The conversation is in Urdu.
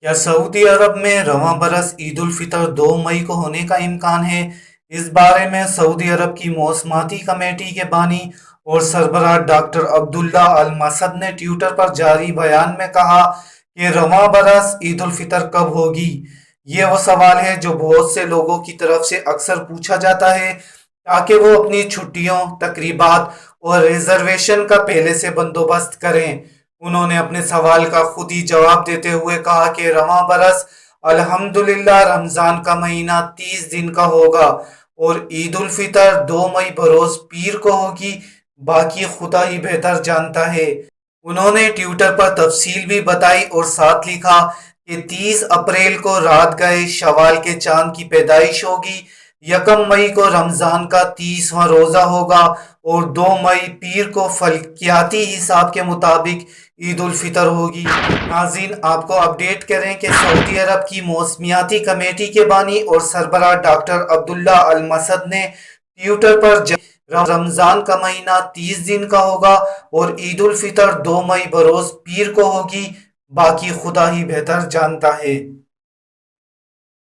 کیا سعودی عرب میں رواں برس عید الفطر 2 مئی کو ہونے کا امکان ہے؟ اس بارے میں سعودی عرب کی موسمیاتی کمیٹی کے بانی اور سربراہ ڈاکٹر عبداللہ المسد نے ٹویٹر پر جاری بیان میں کہا کہ رواں برس عید الفطر کب ہوگی؟ یہ وہ سوال ہے جو بہت سے لوگوں کی طرف سے اکثر پوچھا جاتا ہے تاکہ وہ اپنی چھٹیوں، تقریبات اور ریزرویشن کا پہلے سے بندوبست کریں۔ انہوں نے اپنے سوال کا خود ہی جواب دیتے ہوئے کہا کہ رواں برس الحمدللہ رمضان کا مہینہ 30 دن کا ہوگا اور عید الفطر 2 مئی بروز پیر کو ہوگی، باقی خدا ہی بہتر جانتا ہے۔ انہوں نے ٹویٹر پر تفصیل بھی بتائی اور ساتھ لکھا کہ 30 اپریل کو رات گئے شوال کے چاند کی پیدائش ہوگی، 1 مئی کو رمضان کا 30واں روزہ ہوگا اور 2 مئی پیر کو فلکیاتی حساب کے مطابق عید الفطر ہوگی۔ ناظرین، آپ کو اپڈیٹ کریں کہ سعودی عرب کی موسمیاتی کمیٹی کے بانی اور سربراہ ڈاکٹر عبداللہ المسد نے ٹویٹر پر رمضان کا مہینہ 30 دن کا ہوگا اور عید الفطر 2 مئی بروز پیر کو ہوگی، باقی خدا ہی بہتر جانتا ہے۔